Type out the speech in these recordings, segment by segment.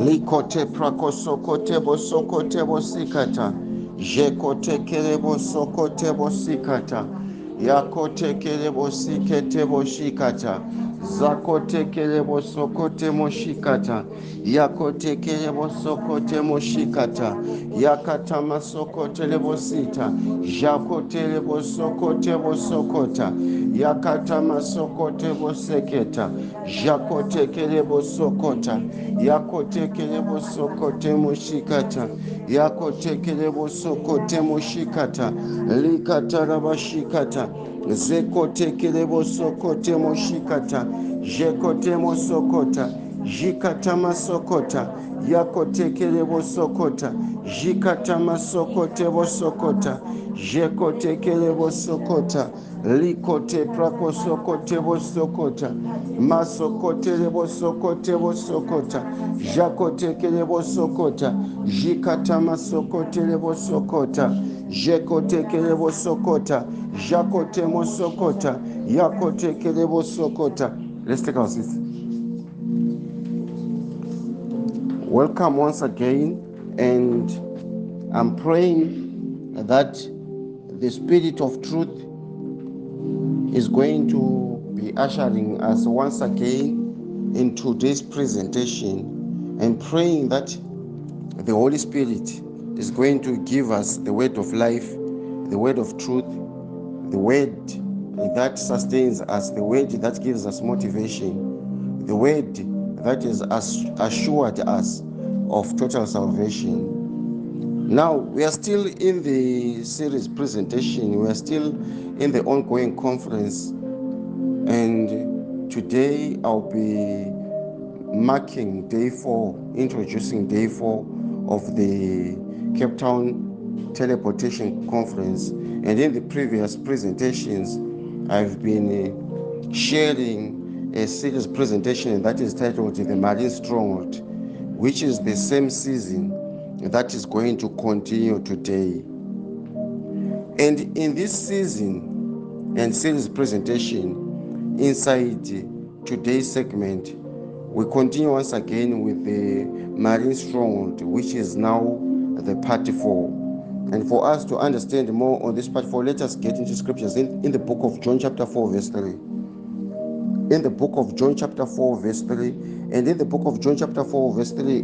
Likote prakosokote bosokote bosikata. Jekote kerebo sokote bosikata. Yakote kerebo sikete boshikata. Zakote kerebo sokote moshikata. Yakote kerebo sokote moshikata. Yakata masokote lebosita. Jakote lebo sokote bosokota. Yakata masokote boseketa. Jakote kerebo sokota. Yakote kerebo sokote moshikata. Yakote kerebo sokote moshikata. Likata rabashikata. Zekote kerebo sokote moshikata. Jekote mosokota. Jikata masokota. Yakote kerebo sokota. Jikata masokote bosokota. Jekote kerebo sokota. Likote prakosokote bosokota. Masokote lebo sokote bosokota. Jakote kerebo sokota. Jikata masokote lebo sokota. Jekote kerebo sokota. Jakote mosokota. Yakote kerebo sokota. Let's take our seats. Welcome once again, and I'm praying that the Spirit of Truth is going to be ushering us once again in today's presentation, and praying that the Holy Spirit is going to give us the word of life, the word of truth, the word that sustains us, the word that gives us motivation, the word that is assured us of total salvation. Now, we are still in the series presentation, we are still in the ongoing conference, and today I'll be marking day 4, introducing day 4 of the Cape Town Teleportation Conference. And in the previous presentations, I've been sharing a series presentation that is titled The Marine Stronghold, which is the same season that is going to continue today. And in this season and series presentation, inside today's segment, we continue once again with the Marine Stronghold, which is now the part 4. And for us to understand more on this part 4, let us get into scriptures in the book of John chapter 4 verse 3. In the book of John chapter 4 verse 3, and in the book of John chapter 4 verse 3,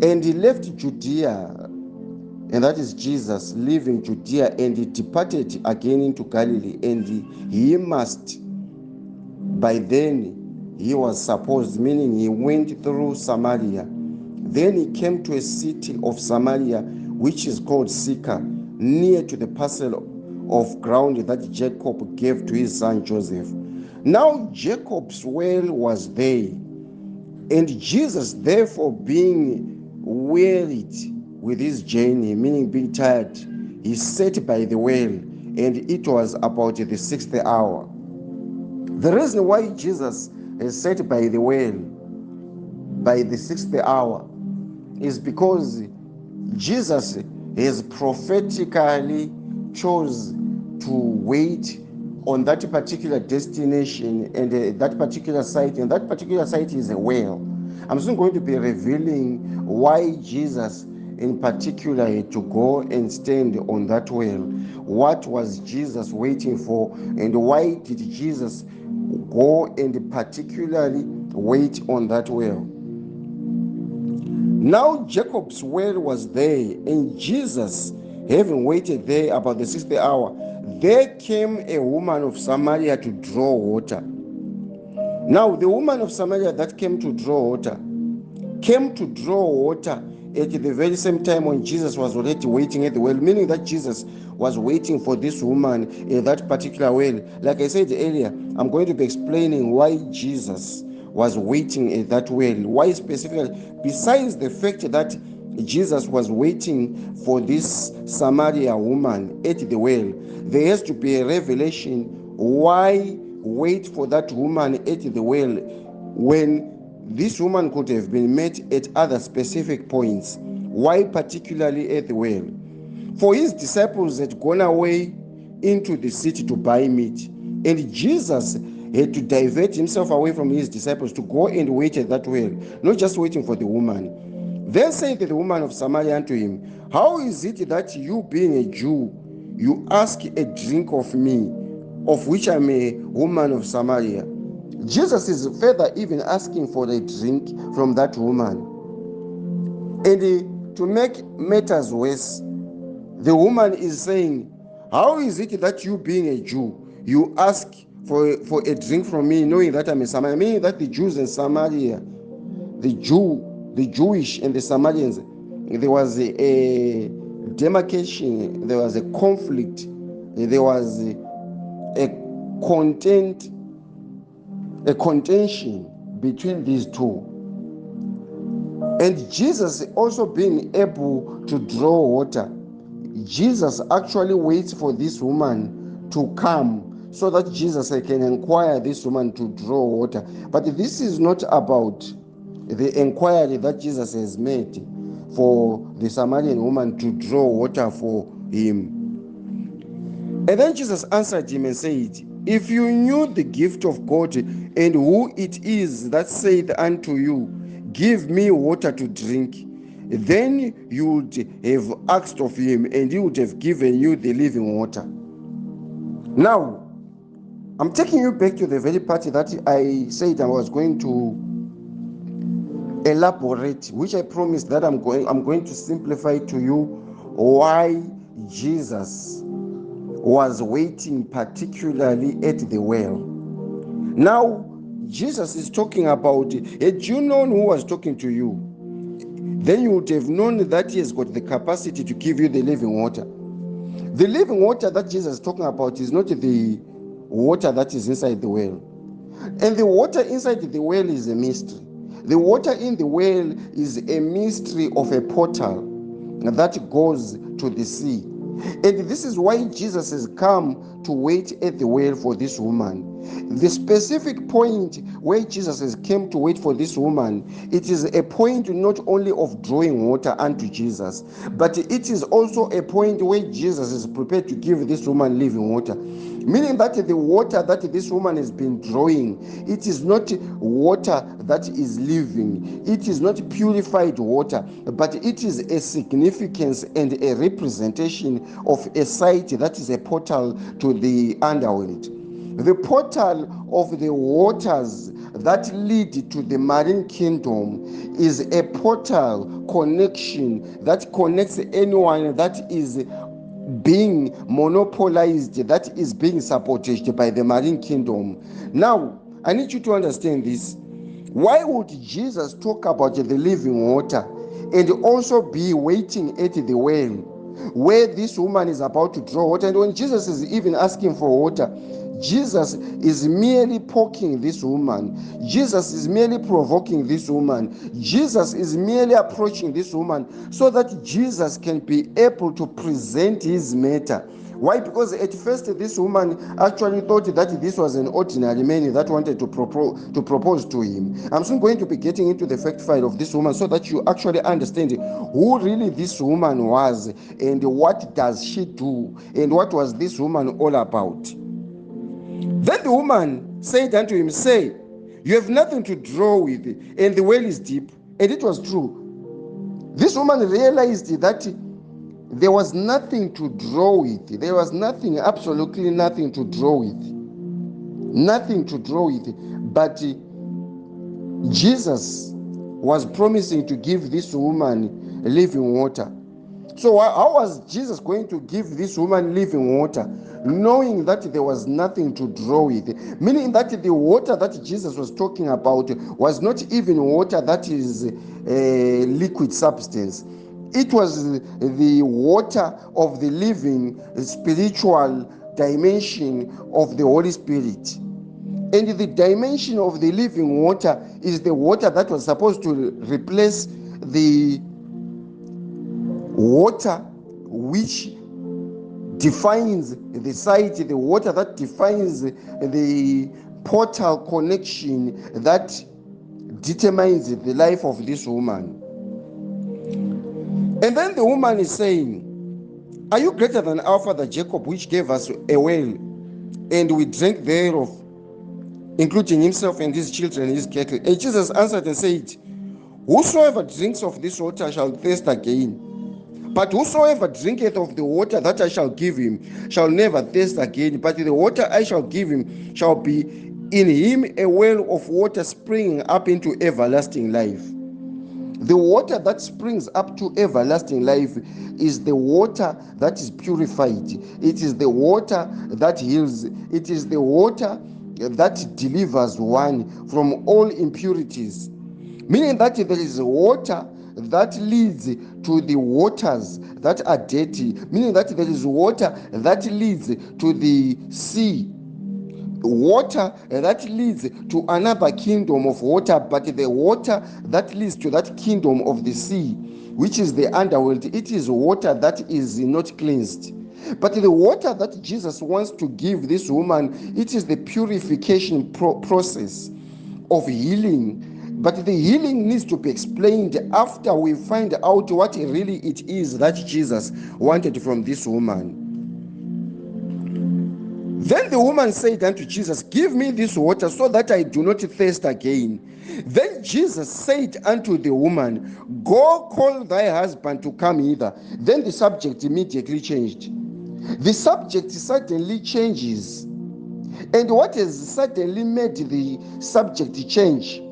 and he left Judea, and that is Jesus leaving Judea, and he departed again into Galilee, and he must, by then he was supposed, meaning he went through Samaria. Then he came to a city of Samaria, which is called Sychar, near to the parcel of ground that Jacob gave to his son Joseph. Now Jacob's well was there, and Jesus, therefore, being wearied with his journey, meaning being tired, he sat by the well, and it was about the 6th hour. The reason why Jesus sat by the well by the 6th hour is because Jesus has prophetically chose to wait on that particular destination and that particular site, and that particular site is a well. I'm soon going to be revealing why Jesus in particular had to go and stand on that well. What was Jesus waiting for, and why did Jesus go and particularly wait on that well? Now Jacob's well was there, and Jesus, having waited there about the 6th hour, there came a woman of Samaria to draw water. Now the woman of Samaria that came to draw water at the very same time when Jesus was already waiting at the well, meaning that Jesus was waiting for this woman at that particular well. Like I said earlier, I'm going to be explaining why Jesus was waiting at that well. Why specifically? Besides the fact that Jesus was waiting for this Samaria woman at the well, there has to be a revelation why wait for that woman at the well when this woman could have been met at other specific points. Why particularly at the well? For his disciples had gone away into the city to buy meat, and Jesus had to divert himself away from his disciples to go and wait at that well, not just waiting for the woman. Then said the woman of Samaria unto him, how is it that you, being a Jew, you ask a drink of me, of which I am a woman of Samaria? Jesus is further even asking for a drink from that woman. And to make matters worse, the woman is saying, how is it that you, being a Jew, you ask for a drink from me, knowing that I'm a Samaritan? Meaning that the Jews in Samaria, the Jewish and the Samaritans, there was a demarcation, there was a conflict, there was a contention between these two. And Jesus also being able to draw water, Jesus actually waits for this woman to come so that Jesus can inquire this woman to draw water. But this is not about the inquiry that Jesus has made for the Samaritan woman to draw water for him. And then Jesus answered him and said, if you knew the gift of God and who it is that saith unto you, give me water to drink, then you would have asked of him, and he would have given you the living water. Now, I'm taking you back to the very part that I said I was going to elaborate, which I promised that I'm going to simplify to you why Jesus was waiting particularly at the well. Now, Jesus is talking about, had you known who was talking to you, then you would have known that he has got the capacity to give you the living water. The living water that Jesus is talking about is not the water that is inside the well. And the water inside the well is a mystery. The water in the well is a mystery of a portal that goes to the sea. And this is why Jesus has come to wait at the well for this woman. The specific point where Jesus has come to wait for this woman, it is a point not only of drawing water unto Jesus, but it is also a point where Jesus is prepared to give this woman living water. Meaning that the water that this woman has been drawing, it is not water that is living. It is not purified water, but it is a significance and a representation of a site that is a portal to the underworld. The portal of the waters that lead to the marine kingdom is a portal connection that connects anyone that is being monopolized, that is being sabotaged by the marine kingdom. Now, I need you to understand this. Why would Jesus talk about the living water and also be waiting at the well where this woman is about to draw water? And when Jesus is even asking for water, Jesus is merely poking this woman. Jesus is merely provoking this woman. Jesus is merely approaching this woman so that Jesus can be able to present his matter. Why? Because at first this woman actually thought that this was an ordinary man that wanted to propose to him. I'm soon going to be getting into the fact file of this woman so that you actually understand who really this woman was and what does she do and what was this woman all about. Then the woman said unto him, say, you have nothing to draw with, and the well is deep. And it was true. This woman realized that there was nothing to draw with. There was nothing, absolutely nothing to draw with. Nothing to draw with. But Jesus was promising to give this woman living water. So how was Jesus going to give this woman living water, knowing that there was nothing to draw with? Meaning that the water that Jesus was talking about was not even water that is a liquid substance. It was the water of the living spiritual dimension of the Holy Spirit. And the dimension of the living water is the water that was supposed to replace the water which defines the site, the water that defines the portal connection that determines the life of this woman. And then the woman is saying, are you greater than our father Jacob, which gave us a well, and we drank thereof, including himself and his children and his cattle. And Jesus answered and said, whosoever drinks of this water shall thirst again. But whosoever drinketh of the water that I shall give him shall never thirst again. But the water I shall give him shall be in him a well of water springing up into everlasting life. The water that springs up to everlasting life is the water that is purified. It is the water that heals. It is the water that delivers one from all impurities. Meaning that there is water that leads to the waters that are dirty. Meaning that there is water that leads to the sea. Water that leads to another kingdom of water, but the water that leads to that kingdom of the sea, which is the underworld, it is water that is not cleansed. But the water that Jesus wants to give this woman, it is the purification process of healing. But the healing needs to be explained after we find out what really it is that Jesus wanted from this woman. Then the woman said unto Jesus, give me this water so that I do not thirst again. Then Jesus said unto the woman, go call thy husband to come hither. Then the subject immediately changed. The subject suddenly changes. And what has suddenly made the subject change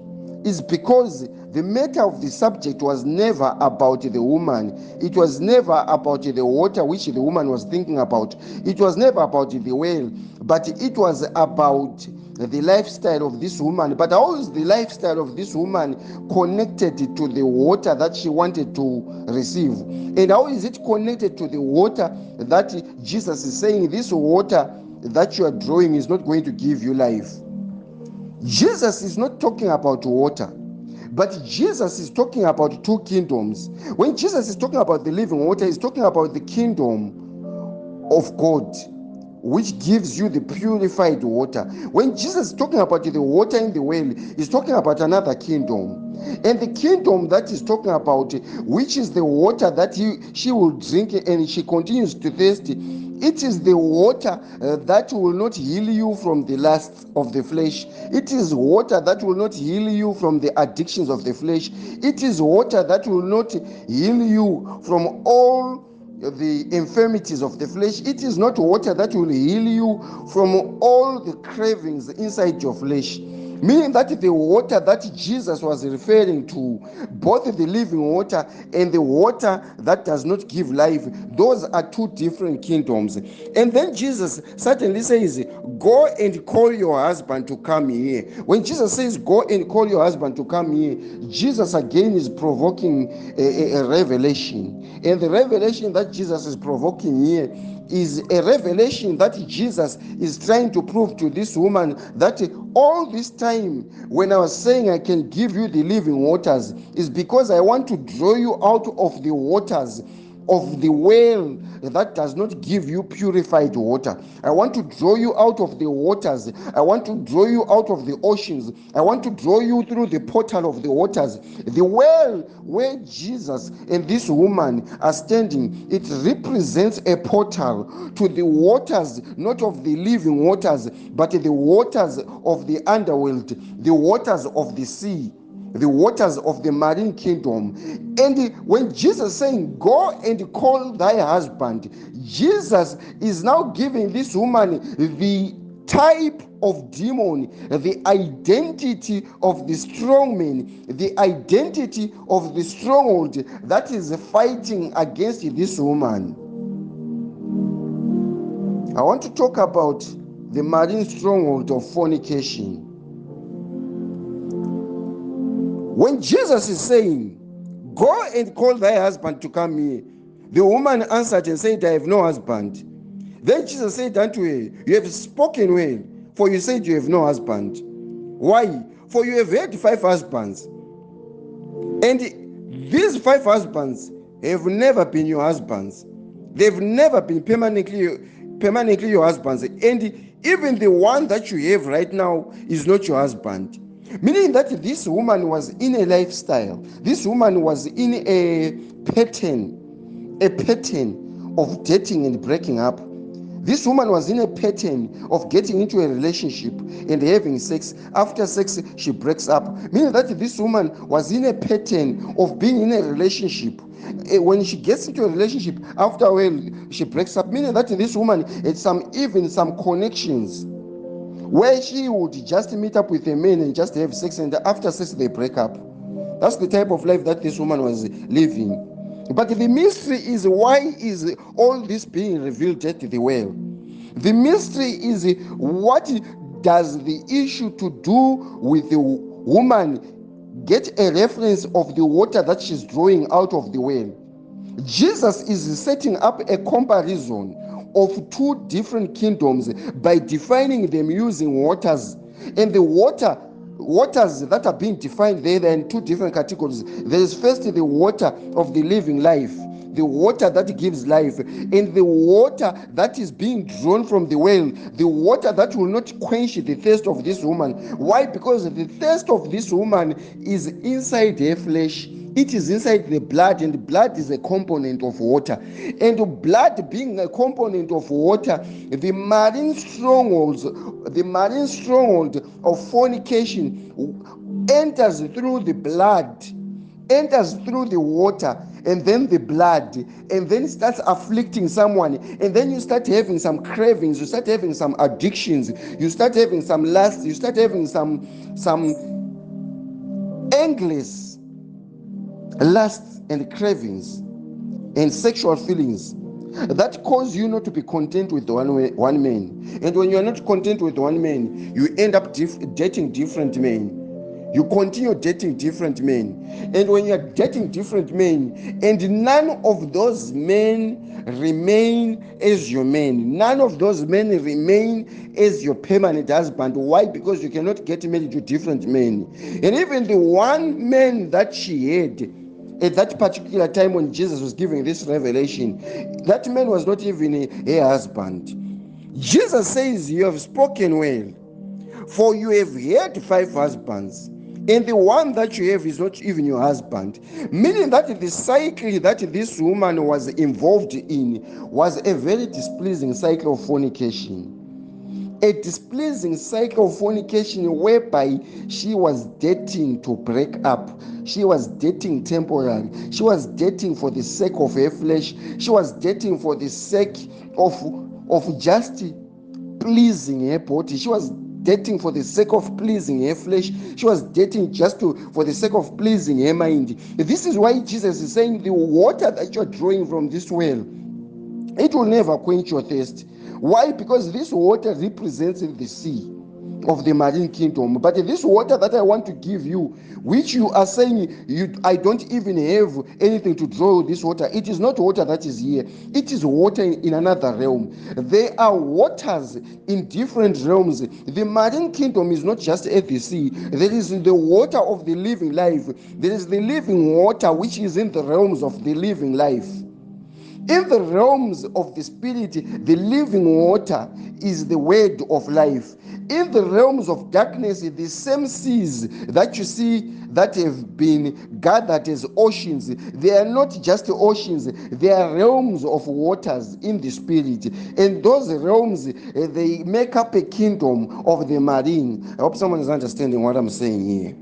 is because the matter of the subject was never about the woman. It was never about the water which the woman was thinking about. It was never about the well, but it was about the lifestyle of this woman. But how is the lifestyle of this woman connected to the water that she wanted to receive? And how is it connected to the water that Jesus is saying, this water that you are drawing is not going to give you life? Jesus is not talking about water, but Jesus is talking about two kingdoms. When Jesus is talking about the living water, he's talking about the kingdom of God, which gives you the purified water. When Jesus is talking about the water in the well, he's talking about another kingdom. And the kingdom that he's talking about, which is the water that she will drink and she continues to thirst, it is the water that will not heal you from the lusts of the flesh. It is water that will not heal you from the addictions of the flesh. It is water that will not heal you from all the infirmities of the flesh. It is not water that will heal you from all the cravings inside your flesh. Meaning that the water that Jesus was referring to, both the living water and the water that does not give life, those are two different kingdoms. And then Jesus certainly says, go and call your husband to come here. When Jesus says, go and call your husband to come here, Jesus again is provoking a revelation. And the revelation that Jesus is provoking here is a revelation that Jesus is trying to prove to this woman that all this time when I was saying I can give you the living waters is because I want to draw you out of the waters of the well that does not give you purified water. I want to draw you out of the waters. I want to draw you out of the oceans. I want to draw you through the portal of the waters. The well where Jesus and this woman are standing, it represents a portal to the waters, not of the living waters, but the waters of the underworld, the waters of the sea, the waters of the marine kingdom. And when Jesus is saying, go and call thy husband, Jesus is now giving this woman the type of demon, the identity of the strong man, the identity of the stronghold that is fighting against this woman. I want to talk about the marine stronghold of fornication. When Jesus is saying, go and call thy husband to come here, the woman answered and said, I have no husband. Then Jesus said unto her, you have spoken well, for you said you have no husband. Why? For you have had 5 husbands, and these 5 husbands have never been your husbands. They've never been permanently your husbands. And even the one that you have right now is not your husband. Meaning that this woman was in a lifestyle. This woman was in a pattern of dating and breaking up. This woman was in a pattern of getting into a relationship and having sex. After sex, she breaks up. Meaning that this woman was in a pattern of being in a relationship. When she gets into a relationship, after a while, she breaks up. Meaning that this woman had even some connections where she would just meet up with a man and just have sex, and after sex, they break up. That's the type of life that this woman was living. But the mystery is, why is all this being revealed at the well? The mystery is, what does the issue to do with the woman get a reference of the water that she's drawing out of the well? Jesus is setting up a comparison of two different kingdoms by defining them using waters. And the waters that are being defined there are in two different categories. There is first the water of the living life, the water that gives life, and the water that is being drawn from the well, the water that will not quench the thirst of this woman. Why? Because the thirst of this woman is inside her flesh. It is inside the blood, and blood is a component of water. And blood being a component of water, the marine stronghold of fornication enters through the blood, enters through the water, and then the blood, and then starts afflicting someone, and then you start having some cravings, you start having some addictions, you start having some lust, you start having some endless lusts and cravings and sexual feelings that cause you not to be content with one man. And when you are not content with one man, you end up dating different men. You continue dating different men. And when you are dating different men, and none of those men remain as your man, none of those men remain as your permanent husband. Why? Because you cannot get married to different men. And even the one man that she had at that particular time when Jesus was giving this revelation, that man was not even her husband. Jesus says, "You have spoken well, for you have had 5 husbands, and the one that you have is not even your husband." Meaning that the cycle that this woman was involved in was a very displeasing cycle of fornication. A displeasing cycle of fornication whereby she was dating to break up. She was dating temporary. She was dating for the sake of her flesh. She was dating for the sake of just pleasing her body. She was dating for the sake of pleasing her flesh. She was dating for the sake of pleasing her mind. This is why Jesus is saying the water that you're drawing from this well, it will never quench your thirst. Why? Because this water represents the sea of the marine kingdom. But this water that I want to give you, which you are saying I don't even have anything to draw this water, it is not water that is here. It is water in another realm. There are waters in different realms. The marine kingdom is not just at the sea. There is the water of the living life. There is the living water which is in the realms of the living life. In the realms of the spirit, the living water is the word of life. In the realms of darkness, the same seas that you see that have been gathered as oceans, they are not just oceans, they are realms of waters in the spirit. And those realms, they make up a kingdom of the marine. I hope someone is understanding what I'm saying here.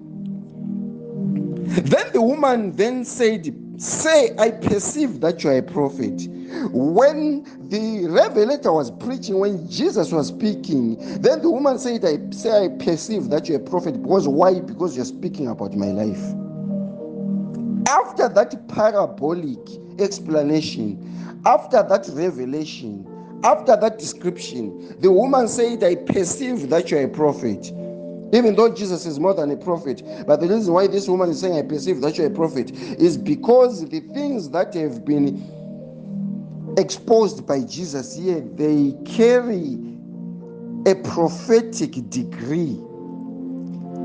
Then the woman then said, "Say, I perceive that you are a prophet." When the revelator was preaching, when Jesus was speaking, then the woman said, I perceive that you're a prophet. Because why? Because you're speaking about my life. After that parabolic explanation, after that revelation, after that description, the woman said, I perceive that you're a prophet. Even though Jesus is more than a prophet, but the reason why this woman is saying, I perceive that you're a prophet, is because the things that have been exposed by Jesus here, they carry a prophetic degree.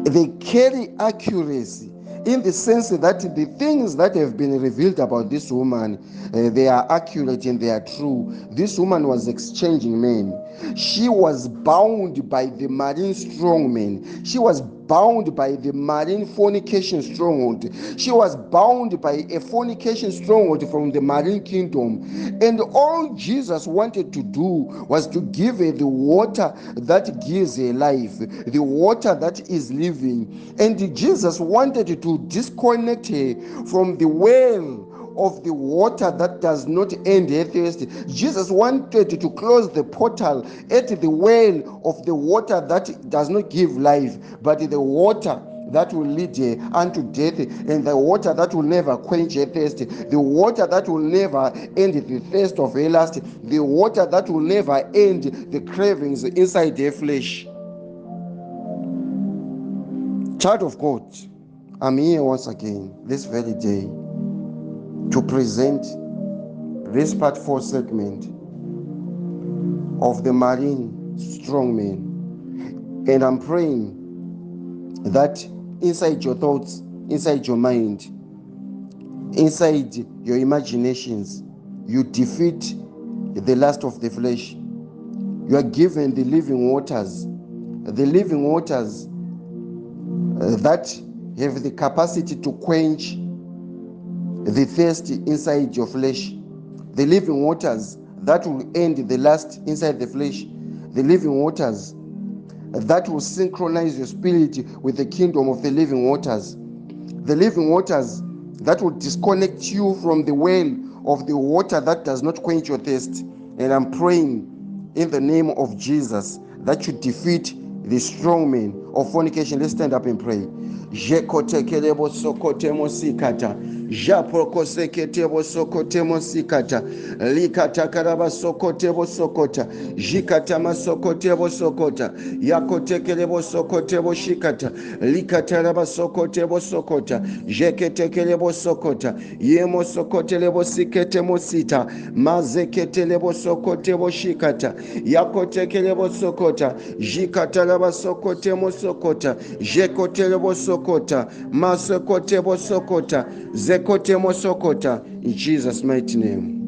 They carry accuracy in the sense that the things that have been revealed about this woman, they are accurate and they are true. This woman was exchanging men. She was bound by the marine strong men. She was bound by the marine fornication stronghold. She was bound by a fornication stronghold from the marine kingdom. And all Jesus wanted to do was to give her the water that gives her life, the water that is living. And Jesus wanted to disconnect her from the well of the water that does not end her thirst. Jesus wanted to close the portal at the well of the water that does not give life, but the water that will lead her unto death, and the water that will never quench her thirst, the water that will never end the thirst of her lust, the water that will never end the cravings inside her flesh. Child of God, I'm here once again this very day to present this part 4 segment of the marine strongman. And I'm praying that inside your thoughts, inside your mind, inside your imaginations, you defeat the lust of the flesh. You are given the living waters that have the capacity to quench the thirst inside your flesh, the living waters that will end the lust inside the flesh, the living waters that will synchronize your spirit with the kingdom of the living waters, the living waters that will disconnect you from the well of the water that does not quench your thirst. And I'm praying in the name of Jesus that you defeat the strong man of fornication. Let's stand up and pray. Jekotekelebo sokotemo sikata. Japrokoseketebo sokotemo sikata. Likatakaraba sokotebo sokota. Jikatama sokotebo sokota. Yakotekelebo sokotebo shikata. Likataraba sokotebo sokota. Jeketekelebo sokota. Yemo sokotelebo siketemo sita. Mazeketelebo sokotebo shikata. Yakotekelebo sokota. Jikataraba sokotemo sokota. Jekotelebo sokota. Masokotebo sokota. Zekotemo sokota. In Jesus' mighty name.